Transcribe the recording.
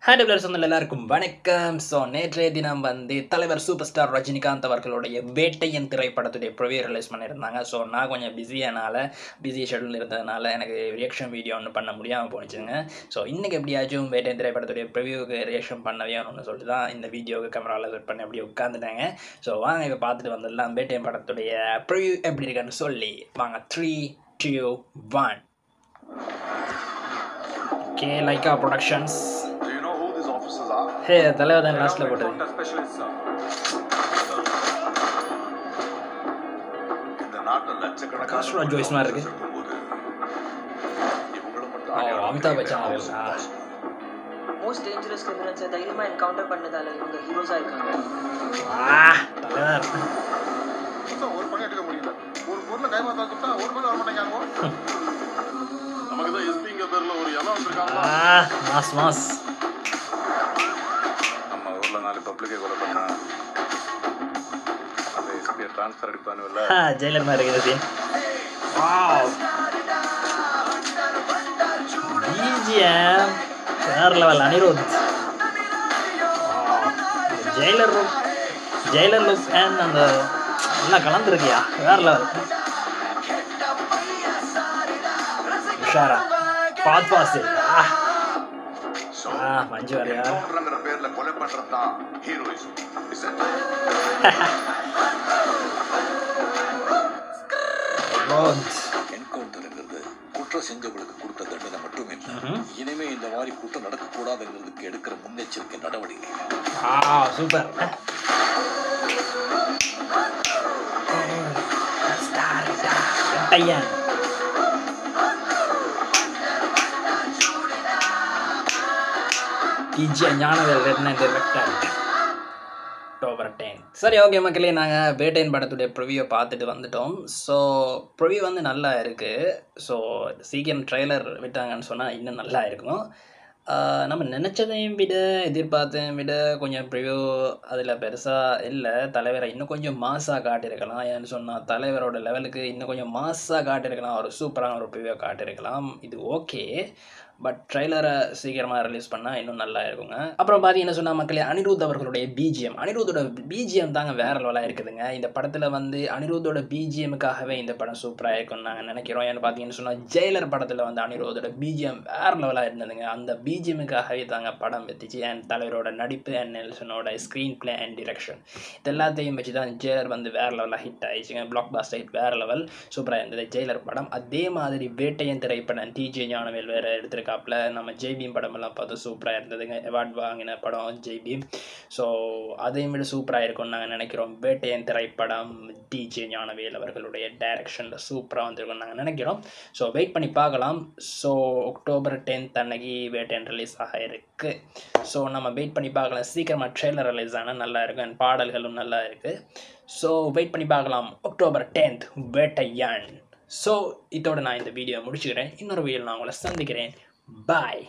Hi டெவலர் சொந்தங்கள் எல்லாருக்கும் வணக்கம். ஸோ நேற்றைய தினம் தலைவர் சூப்பர் ஸ்டார் ரஜினிகாந்த் அவர்களுடைய வேட்டையன் திரைப்படத்துடைய ப்ரிவியூ ரிலீஸ் பண்ணியிருந்தாங்க. ஸோ நான் கொஞ்சம் பிஸி ஷெட்யூல் இருந்ததுனால எனக்கு ரியாக்ஷன் வீடியோ ஒன்று பண்ண முடியாமல் போணுச்சுங்க. ஸோ இன்றைக்கி எப்படியாச்சும் வேட்டையன் திரைப்படத்துடைய ப்ரிவியூக்கு ரியாக்ஷன் பண்ணவே ஒன்று சொல்லிட்டு தான் இந்த வீடியோவுக்கு கேமராவில் செட் பண்ணி அப்படியே உட்காந்துட்டாங்க. ஸோ வாங்க இப்போ பார்த்துட்டு வந்துடலாம் வேட்டையன் படத்துடைய ப்ரிவியூ எப்படி இருக்குன்னு சொல்லி. வாங்க 3, 2, 1. Okay, Lyca productions. Hey, தலைவர் தான் லாஸ்ட்ல போட்டது. இந்த நாட்டுல லட்சக்கணக்கான ஜோய்ஸ் மாதிரி இருக்கு. அமிதாப் பச்சன் அவர்களா? மோஸ்ட் டேஞ்சரஸ் கிரிமினல்ஸ் தைரியமா என்கவுண்டர் பண்ணதால இவங்க ஹீரோஸா இருக்காங்க. தலைவர் ஒரு பணம் எடுக்க முடியல. ஒரு பொருளை கைமாத்தா கொடுத்தா ஒரு பணம் வர மாட்டேங்காங்க. நமக்கு தான் எஸ்பிங்க பேர்ல ஒரு இடம் வந்திருக்காங்க. மாஸ் பப்ளிக்கே கொலை பண்ணா அந்த எஸ்பியை ட்ரான்ஸ்ஃபர் அடிப்பானுல்ல, ஜெயிலர் மாதிரி இருக்குது சீன். வாவ், பிஜிஎம் வேற level. Anirudh Jailer look and அந்த எல்லாம் கலந்துருக்கியா வேற லெவல். உஷாரா பாஸ் மஞ்சு வரையா பேர்ல கொலை பண்றதுதான் ஹீரோயிசம். என்கவுண்டர்ங்கிறது குற்றம் செஞ்சவங்களுக்கு கொடுத்த தண்டனை மட்டும் இல்லை, இனிமே இந்த மாதிரி குற்றம் நடக்கக்கூடாதுங்கிறதுக்கு எடுக்கிற முன்னெச்சரிக்கை நடவடிக்கை. சூப்பர். ஞானவேல் October 10. சரி, ஓகே மக்களே, நாங்கள் வேட்டையன் படத்துடைய ப்ரிவியூ பார்த்துட்டு வந்துட்டோம். ஸோ ப்ரிவியூ நல்லா இருக்குது. ஸோ சீக்கிரம் ட்ரெய்லர் விட்டாங்கன்னு சொன்னால் இன்னும் நல்லா இருக்கும். நம்ம நினச்சதையும் விட எதிர்பார்த்தையும் விட கொஞ்சம் ப்ரிவியூ அதில் பெருசாக இல்லை. தலைவரை இன்னும் கொஞ்சம் மாஸாக காட்டியிருக்கலாம். ஏன்னு சொன்னால் தலைவரோட லெவலுக்கு இன்னும் கொஞ்சம் மாஸாக காட்டியிருக்கலாம். ஒரு சூப்பரான ஒரு ப்ரிவியூ காட்டியிருக்கலாம். இது ஓகே, பட் ட்ரெய்லரை சீக்கிரமாக ரிலீஸ் பண்ணால் இன்னும் நல்லா இருக்குங்க. அப்புறம் பார்த்தீங்கன்னா சொன்னால் மக்களே, அனிருத் அவர்களுடைய அனிருத்தோட பிஜிஎம் தாங்க வேற லெவலாக இருக்குதுங்க. இந்த படத்தில் அனிருத்தோட பிஜிஎமுக்காகவே இந்த படம் சூப்பராக இருக்கும்னு நாங்கள் நினைக்கிறோம். ஏன்னு பார்த்தீங்கன்னு சொன்னால் ஜெயிலர் படத்தில் அனிருத்தோட பிஜிஎம் வேறு லெவலாக இருந்ததுங்க. அந்த பிஜிஎமுக்காகவே தாங்க படம் வெத்திச்சு. அண்ட் தலைவரோட நடிப்பு அண்ட் நெல்சனோட ஸ்க்ரீன் பிளே அண்ட் டிரெக்ஷன் இது எல்லாத்தையும் வச்சு தான் ஜெயிலர் வேறு லெவலாக ஹிட் ஆயிடுச்சுங்க. பிளாக் பாஸ்டர் ஹிட் வேறு லெவல் சூப்பராக இருந்தது ஜெயிலர் படம். அதே மாதிரி வேட்டையன் திரைப்படம் டிஜே ஞானவேல் வேறு எடுத்துருக்காப்புல. நம்ம ஜெய்பீம் படமெல்லாம் பார்த்து சூப்பராக இருந்ததுங்க. அவார்ட் வாங்கின படம் ஜெய்பீம். ஸோ அதையும் விட சூப்பராக இருக்கும்னு நாங்கள் நினைக்கிறோம். வேட்டையன் திரைப்படம் டிஜே ஞானவேல் அவர்களுடைய டைரக்ஷனில் சூப்பராக வந்திருக்கும்னு நாங்கள் நினைக்கிறோம். ஸோ வெயிட் பண்ணி பார்க்கலாம். ஸோ October 10 அன்னைக்கு வேட்டையன் ரிலீஸ் ஆக இருக்குது. ஸோ நம்ம வெயிட் பண்ணி பார்க்கலாம். சீக்கிரமாக ட்ரெய்லர் ரிலீஸ் ஆனால் நல்லா இருக்கும். அண்ட் பாடல்களும் நல்லா இருக்குது. ஸோ வெயிட் பண்ணி பார்க்கலாம். October 10 வேட்டையன். ஸோ இதோட நான் இந்த வீடியோ முடிச்சுக்கிறேன். இன்னொரு வீடியோ நான் உங்களை சந்திக்கிறேன். பாய்.